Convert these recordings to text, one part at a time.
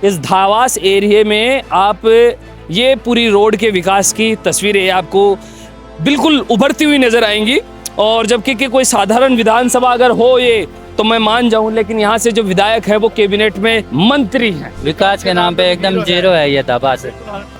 इस धावास एरिया में आप ये पूरी रोड के विकास की तस्वीरें आपको बिल्कुल उभरती हुई नजर आएंगी। और जबकि कि कोई साधारण विधानसभा अगर हो ये तो मैं मान जाऊं, लेकिन यहाँ से जो विधायक है वो कैबिनेट में मंत्री हैं। विकास के नाम पे एकदम जीरो है ये दबा से।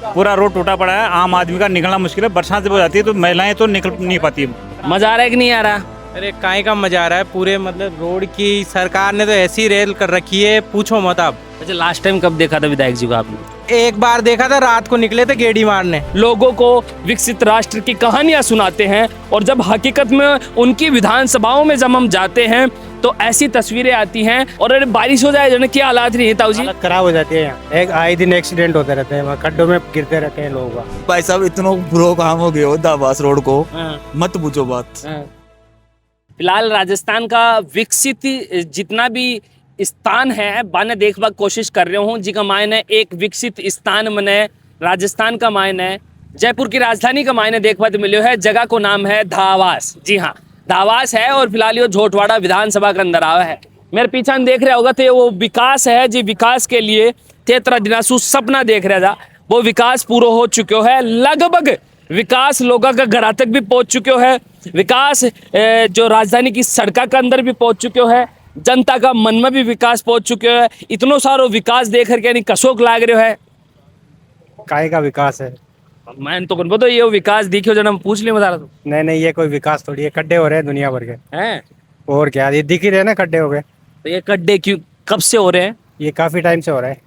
पूरा रोड टूटा पड़ा है, आम आदमी का निकलना मुश्किल है। बरसात जब हो जाती है तो महिलाएं तो निकल नहीं पाती। मजा आ रहा है कि नहीं आ रहा? अरे काहे का मजा आ रहा है, पूरे मतलब रोड की सरकार ने तो ऐसी रेल कर रखी है, पूछो मत आप। अच्छा, लास्ट टाइम कब देखा था विधायक जी को आपने? एक बार देखा था, रात को निकले थे गेड़ी मारने। लोगों को विकसित राष्ट्र की कहानियां सुनाते हैं और जब हकीकत में उनकी विधानसभाओं में जब हम जाते हैं तो ऐसी तस्वीरें आती हैं। और अरे बारिश हो जाए जो क्या हालात नहीं है ताऊ जी? हालत खराब हो जाती है यहाँ। एक आए दिन एक्सीडेंट होते रहते हैं, वहाँ खड्डों में गिरते रहते हैं लोग। भाई साहब इतना बुरा काम हो गया दाबास रोड को, मत पूछो बात। फिलहाल राजस्थान का विकसित जितना भी स्थान है बाने देखने की कोशिश कर रहे हूँ, जिसका मायने एक विकसित स्थान मने राजस्थान का मायने जयपुर की राजधानी का मायने देखने तो मिलो है। जगह को नाम है धावास। जी हाँ, धावास है और फिलहाल ये झोटवाड़ा विधानसभा के अंदर आवा है। मेरे पीछे देख रहे होगा तो वो विकास है जी। विकास के लिए 13 दिनासु सपना देख रहा था, वो विकास पूरा हो चुका है। लगभग विकास लोगों का घर तक भी पहुंच चुके है। विकास जो राजधानी की सड़कों के अंदर भी पहुंच चुके है। जनता का मन में भी विकास पहुंच चुके है। इतनो सारो विकास देख करके नहीं कसोक लाग रहे है। काय का विकास है? मैं तो कौन ये विकास दिखो जन्म पूछ लिया बता रहा तू। नहीं, ये कोई विकास थोड़ी है। खड्डे हो रहे हैं दुनिया भर के हैं। और क्या, ये दिख ही रहे ना खड्डे हो गए। तो ये गड्ढे क्यों कब से हो रहे हैं? ये काफी टाइम से हो रहा है।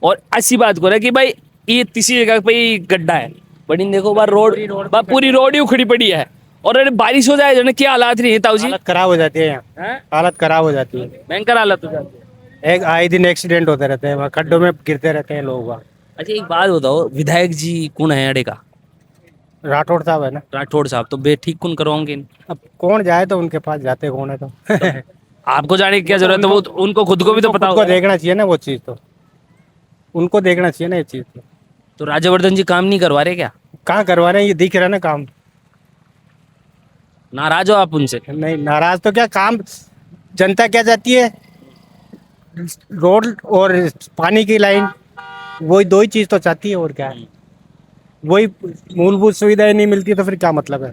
और ऐसी बात को रहा है कि भाई ये तीसरी जगह पे ही गड्ढा है, बड़ी देखो बार रोड पूरी रोड ही उखड़ी पड़ी है। और अरे बारिश हो जाए जो क्या हालात नहीं है ताऊ जी? हालत खराब हो जाती है यहाँ। हालत खराब हो जाती है, भयंकर हालत हो जाती है। एक आए दिन एक्सीडेंट होते रहते हैं, वहाँ खड्डों में गिरते रहते हैं लोग। अच्छा एक बात बताओ, विधायक जी कौन है अड़े का? राठौड़ साहब है ना। राठौड़ साहब तो बे ठीक कौन करवाओगे? अब कौन जाए तो उनके पास जाते कौन है तो आपको जाने की क्या जरूरत है? वो उनको खुद को भी तो पता उनको होगा। देखना चाहिए ना वो चीज, तो उनको देखना चाहिए ना ये चीज। तो राज्यवर्धन जी काम नहीं करवा रहे क्या? कहाँ करवा रहे हैं, ये दिख रहा है ना काम। नाराज हो आप उनसे? नहीं नाराज तो क्या, काम जनता क्या चाहती है, रोड और पानी की लाइन, वही दो ही चीज तो चाहती है। और क्या है, वही मूलभूत सुविधाएं नहीं मिलती तो फिर क्या मतलब है?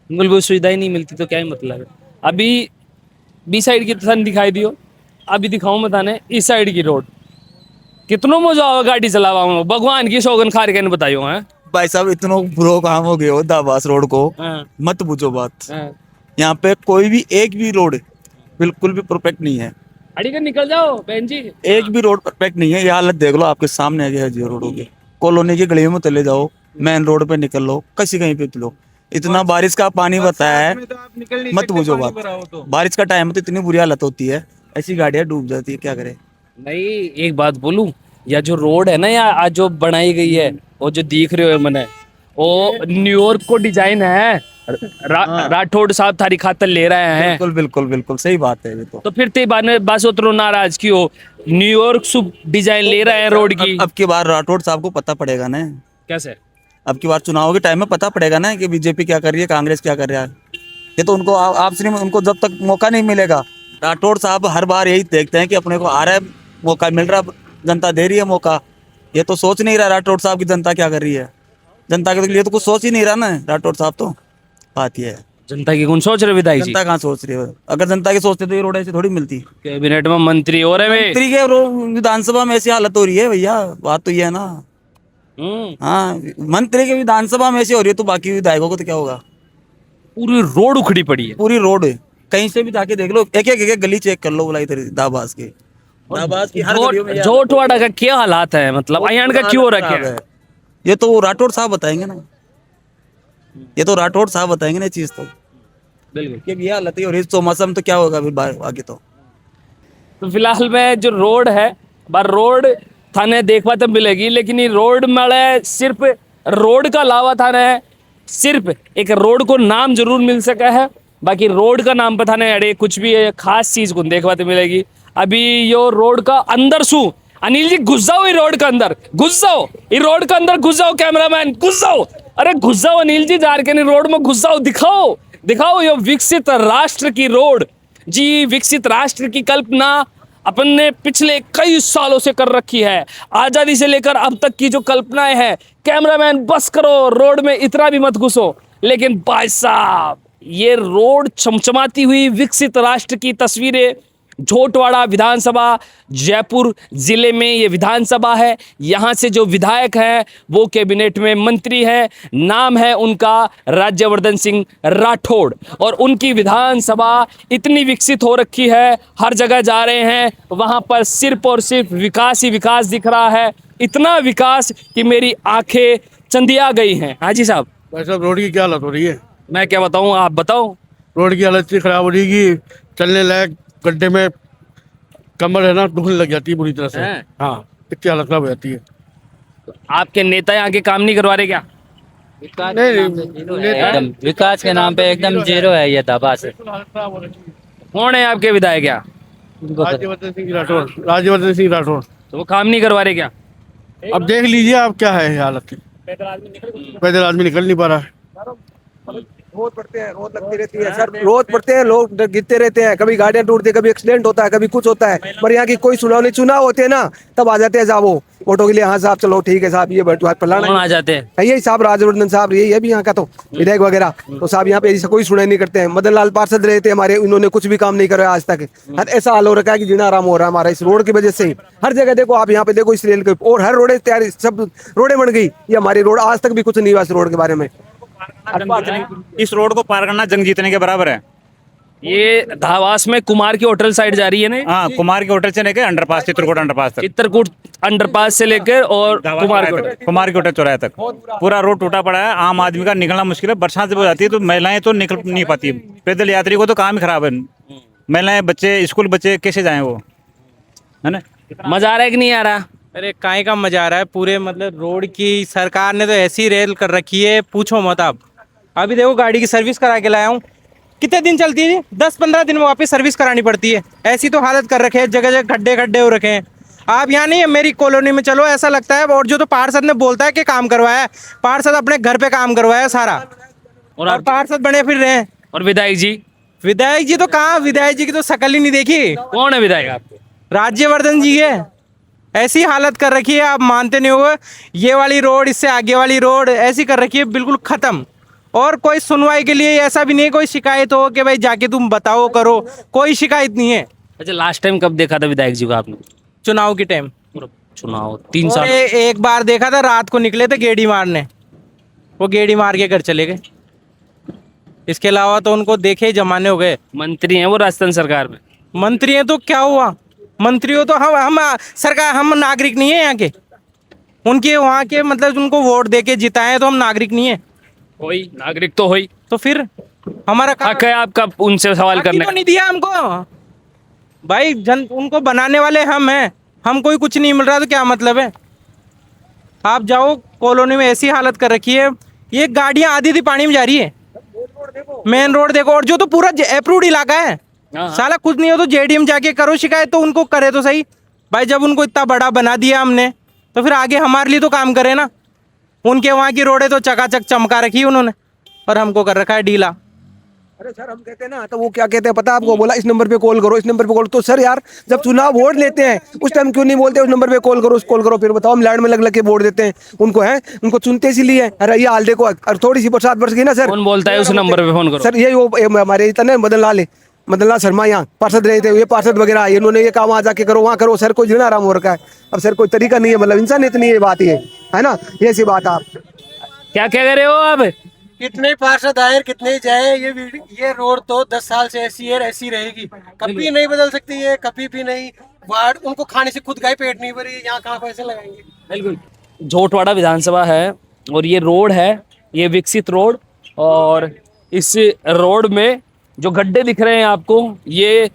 मूलभूत सुविधाएं नहीं मिलती तो क्या ही मतलब है? अभी बी साइड की तन दिखाई दियो, अभी दिखाऊं मैं थाने इस साइड की रोड। कितनो मजा आवा गाड़ी चलावा, भगवान की सौगन खार के बताइयो है। भाई साहब इतना बुरा काम हो गया दाबास रोड को, मत पूछो बात। यहाँ पे कोई भी एक भी रोड बिल्कुल भी परफेक्ट नहीं है। अड़ी कर निकल जाओ बहन जी। एक भी रोड परफेक्ट नहीं है। ये हालत देख लो, आपके सामने है जी रोडों के। कॉलोनी की गलियों में चले जाओ, मेन रोड पे निकल लो, कहीं कहीं पे लो। इतना बारिश का पानी बताया है, मत पूछो बात। बारिश का टाइम तो इतनी बुरी हालत होती है, ऐसी गाड़ियां डूब जाती है, क्या करे। नहीं एक बात बोलूं, या जो रोड है ना या आज जो बनाई गई है वो जो दिख रहे हो मैंने, वो न्यूयॉर्क को डिजाइन है। राठौड़ साहब थारी खातर ले रहे हैं। बिल्कुल बिल्कुल बिल्कुल सही बात है ये तो फिर ते बस उतरो नाराज क्यों? न्यूयॉर्क सुप डिजाइन ले रहे हैं रोड की। अब की बार राठौड़ साहब को पता पड़ेगा ना। कैसे? अब की बार चुनाव के टाइम में पता पड़ेगा ना कि बीजेपी क्या कर रही है, कांग्रेस क्या कर रहा है। ये तो उनको आपसे उनको जब तक मौका नहीं मिलेगा। राठौड़ साहब हर बार यही देखते हैं कि अपने को आ रहा है मौका, मिल रहा, जनता दे रही है मौका। ये तो सोच नहीं रहा राठौड़ साहब की जनता क्या कर रही है। जनता के लिए तो कुछ सोच ही नहीं रहा ना राठौड़ साहब। तो बात ये है, जनता की कौन सोच रहे विधायक जी? जनता कहाँ सोच रही है? अगर जनता की सोचते तो ये रोड ऐसी थोड़ी मिलती। कैबिनेट में मंत्री हो रहे, मंत्री के विधानसभा में ऐसी हालत हो रही है भैया, बात तो ये है ना। हाँ, मंत्री के विधानसभा में ऐसी हो रही है तो बाकी विधायकों को तो क्या होगा? पूरी रोड उखड़ी पड़ी है। पूरी रोड कहीं से भी जाके देख लो, एक एक गली चेक कर लो बोला इधर दाबास की हर गलियों में। जोटवाड़ा का क्या हालात है, मतलब अयान का क्यों रखा है? ये तो राठौड़ साहब बताएंगे ना, ये तो राठौड़ साहब बताएंगे ना चीज। तो बिल्कुल ये हालत है। और इस मौसम तो क्या होगा फिर आगे? तो फिलहाल में जो रोड है बार रोड थाने देखवा तो मिलेगी, लेकिन ये रोड में सिर्फ रोड का अलावा थाने सिर्फ एक रोड को नाम जरूर मिल सका है, बाकी रोड का नाम पता नहीं अड़े कुछ भी खास चीज को देखवा तो मिलेगी। अभी यो रोड का अंदर सु अनिल जी घुस जाओ, ये रोड का अंदर घुस जाओ, ये रोड का अंदर घुस जाओ, कैमरामैन घुस जाओ, अरे घुस जाओ अनिल जी, जार के नहीं रोड में घुस जाओ, दिखाओ दिखाओ ये विकसित राष्ट्र की रोड। जी विकसित राष्ट्र की कल्पना अपन ने पिछले कई सालों से कर रखी है। आज़ादी से लेकर अब तक की जो कल्पनाएं हैं, कैमरामैन बस करो, रोड में इतना भी मत घुसो। लेकिन भाई साहब, ये रोड चमचमाती हुई विकसित राष्ट्र की तस्वीरें। झोटवाड़ा विधानसभा जयपुर जिले में ये विधानसभा है। यहाँ से जो विधायक हैं वो कैबिनेट में मंत्री हैं। नाम है उनका राज्यवर्धन सिंह राठौड़। और उनकी विधानसभा इतनी विकसित हो रखी है, हर जगह जा रहे हैं वहाँ पर सिर्फ और सिर्फ विकास ही विकास दिख रहा है। इतना विकास कि मेरी आंखें चंदिया गई हैं। हाँ जी साहब, भाई साहब रोड की क्या हालत हो रही है? मैं क्या बताऊँ, आप बताओ। रोड की हालत इतनी खराब हो रही है कि चलने लायक गड्ढे में कमर है ना दुखने लग जाती है बुरी तरह से। हैं? हाँ, इतनी हालत खराब हो जाती है। आपके नेता यहाँ के काम नहीं करवा रहे क्या? एकदम विकास के नाम पे एकदम जीरो है ये दबा से। कौन है आपके विधायक यहाँ? राज्यवर्धन सिंह राठौड़, राज्यवर्धन सिंह राठौड़। तो वो काम नहीं करवा रहे क्या? अब देख लीजिए आप क्या है हालत। पैदल आदमी निकल नहीं पा रहा है। रोज पड़ते हैं, रोज लगती रहती है सर, रोज पड़ते हैं, लोग गिरते रहते हैं, कभी गाड़ियां टूटती है, कभी एक्सीडेंट होता है, कभी कुछ होता है। पर यहाँ की कोई सुनाव नहीं, चुनाव होते हैं ना तब आ जाते हैं साहब वो वोटों के लिए। हाँ साहब चलो ठीक है साहब, ये फलाना कौन आ जाते हैं? यही साहब राज्यवर्धन साहब, यही है भी यहाँ का तो विधायक वगैरह। तो साहब यहाँ पे ऐसा कोई सुनाई नहीं करते हैं। मदन लाल पार्षद रहे थे हमारे, इन्होंने कुछ भी काम नहीं कराया आज तक। हर ऐसा हाल हो रखा है कि जीना आराम हो रहा है हमारा इस रोड की वजह से ही। हर जगह देखो आप, यहाँ पे देखो इस रेल के, और हर रोडे तैयारी, सब रोडे बन गई। ये हमारी रोड आज तक भी कुछ नहीं हुआ इस रोड के बारे में। इस रोड को पार करना जंग जीतने के बराबर है। ये धावास में कुमार की होटल साइड जा रही है ना? हाँ, कुमार के होटल से लेकर अंडरपास, चित्रकूट अंडरपास तक, चित्रकूट अंडरपास से लेकर और कुमार की होटल। कुमार के होटल चौराहे तक पूरा रोड टूटा पड़ा है। आम आदमी का निकलना मुश्किल है। बरसात जब हो जाती है तो महिलाएं तो निकल नहीं पाती। पैदल यात्री को तो काम ही खराब है। महिलाएं, बच्चे, स्कूल बच्चे कैसे जाएं वो, है ना? मजा आ रहा है कि नहीं आ रहा? अरे काहे का मजा आ रहा है। पूरे मतलब रोड की सरकार ने तो ऐसी रेल कर रखी है, पूछो मत आप। अभी देखो गाड़ी की सर्विस करा के लाया हूँ, कितने दिन चलती है? 10-15 दिन में वापस सर्विस करानी पड़ती है। ऐसी तो हालत कर रखे हैं, जगह जगह गड्ढे गड्ढे हो रखे हैं। आप यहाँ नहीं है, मेरी कॉलोनी में चलो, ऐसा लगता है। और जो तो पार्षद ने बोलता है कि काम करवाया है, पार्षद अपने घर पे काम करवाया सारा, और पार्षद बने फिर रहे हैं। और विधायक जी? विधायक जी तो कहाँ, विधायक जी की तो शकल ही नहीं देखी। कौन है विधायक आपके? राज्यवर्धन जी है। ऐसी हालत कर रखी है, आप मानते नहीं हो। ये वाली रोड, इससे आगे वाली रोड ऐसी कर रखी है बिल्कुल खत्म। और कोई सुनवाई के लिए ऐसा भी नहीं है, कोई शिकायत हो कि भाई जाके तुम बताओ करो, कोई शिकायत नहीं है। अच्छा, लास्ट टाइम कब देखा था विधायक जी को आपने? चुनाव के टाइम। चुनाव 3 और साल। एक बार देखा था, रात को निकले थे गेड़ी मारने, वो गेड़ी मार के घर चले गए। इसके अलावा तो उनको देखे ही जमाने हो गए। मंत्री हैं वो राजस्थान सरकार में? मंत्री हैं तो क्या हुआ, मंत्री हो तो हम सरकार, हम नागरिक नहीं है यहाँ के। उनके वहाँ के मतलब उनको वोट दे के जिताए तो हम नागरिक नहीं है। होई नागरिक तो होई, तो फिर हमारा हक है आपका उनसे सवाल हक ही करने तो का। नहीं दिया हमको भाई। उनको बनाने वाले हम हैं, हम कोई कुछ नहीं मिल रहा तो क्या मतलब है। आप जाओ कॉलोनी में, ऐसी हालत कर रखी है, ये गाड़ियां आधी आधी पानी में जा रही है। मेन रोड देखो, और जो तो पूरा अप्रूव्ड इलाका है, साला कुछ नहीं हो तो जेडीएम जाके करो शिकायत, तो उनको करे तो सही भाई। जब उनको इतना बड़ा बना दिया हमने तो फिर आगे हमारे लिए तो काम करे ना। उनके वहाँ की रोडें तो चकाचक चमका रखी है उन्होंने, और हमको कर रखा है ढीला। अरे सर हम कहते हैं ना, तो वो क्या कहते हैं पता है आपको? बोला इस नंबर पे कॉल करो, इस नंबर पे कॉल। तो सर यार, जब चुनाव वोट लेते हैं उस टाइम क्यों नहीं बोलते उस नंबर पे कॉल करो, कॉल करो? फिर बताओ, हम लाइन में लग लग के वोट देते हैं उनको, है उनको चुनते इसीलिए। अरे ये हाल देखो, और थोड़ी सी बरसात बरस गई ना सर, कौन बोलता है उस नंबर पे फोन करो? सर ये वो हमारे इतने मदन लाल शर्मा यहाँ पार्षद रहे थे, ये पार्षद वगैरह, इन्होंने ये काम वहाँ जाके करो, वहाँ करो। सर कोई जीना आराम हो रखा है। अब सर कोई तरीका नहीं है, मतलब इंसानियत नहीं है, बात ये है ना, ये सी बात। आप क्या कह रहे हो आप? कितने पार्षद आए कितने जाए, ये रोड तो 10 साल से ऐसी है, ऐसी रहेगी, कभी नहीं बदल सकती है, कभी भी नहीं। वार्ड उनको खाने से खुद का ही पेट नहीं भरी, यहाँ कहाँ पैसे लगाएंगे। बिल्कुल। झोटवाड़ा विधानसभा है और ये रोड है, ये विकसित रोड, और इस रोड में जो गड्ढे दिख रहे हैं आपको, ये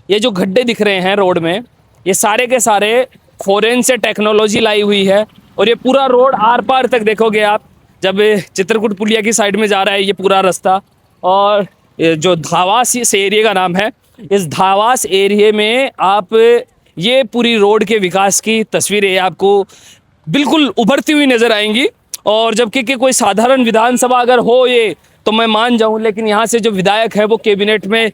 जो गड्ढे दिख रहे हैं रोड में, ये सारे के सारे फॉरेन से टेक्नोलॉजी लाई हुई है। और ये पूरा रोड आर पार तक देखोगे आप, जब चित्रकूट पुलिया की साइड में जा रहा है ये पूरा रास्ता, और जो धावास इस एरिया का नाम है, इस धावास एरिया में आप ये पूरी रोड के विकास की तस्वीरें आपको बिल्कुल उभरती हुई नज़र आएंगी। और जबकि कि कोई साधारण विधानसभा अगर हो ये तो मैं मान जाऊं, लेकिन यहाँ से जो विधायक है वो कैबिनेट में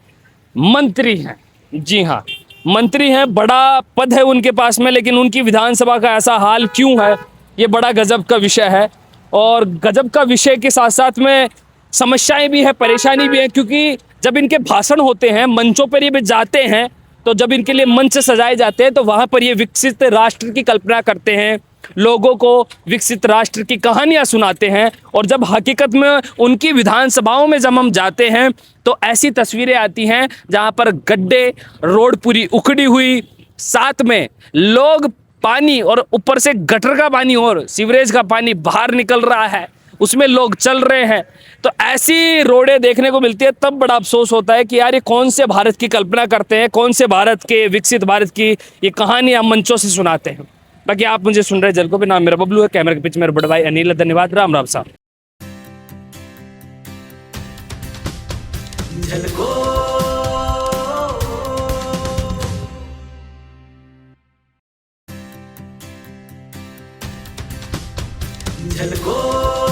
मंत्री हैं। जी हाँ, मंत्री हैं, बड़ा पद है उनके पास में, लेकिन उनकी विधानसभा का ऐसा हाल क्यों है, ये बड़ा गजब का विषय है। और गजब का विषय के साथ साथ में समस्याएं भी है, परेशानी भी है, क्योंकि जब इनके भाषण होते हैं, मंचों पर ये जाते हैं, तो जब इनके लिए मंच सजाए जाते हैं तो वहाँ पर ये विकसित राष्ट्र की कल्पना करते हैं, लोगों को विकसित राष्ट्र की कहानियाँ सुनाते हैं। और जब हकीकत में उनकी विधानसभाओं में जब हम जाते हैं तो ऐसी तस्वीरें आती हैं जहाँ पर गड्ढे, रोड पूरी उखड़ी हुई, साथ में लोग पानी और ऊपर से गटर का पानी और सीवरेज का पानी बाहर निकल रहा है, उसमें लोग चल रहे हैं। तो ऐसी रोडें देखने को मिलती है, तब बड़ा अफसोस होता है कि यार ये कौन से भारत की कल्पना करते हैं, कौन से भारत के विकसित भारत की ये कहानी हम मंचों से सुनाते हैं। बाकी आप मुझे सुन रहे जलको पे, नाम मेरा बबलू है, कैमरे के पीछे मेरे बड़े भाई अनिल है। धन्यवाद, राम राम साहब। झलको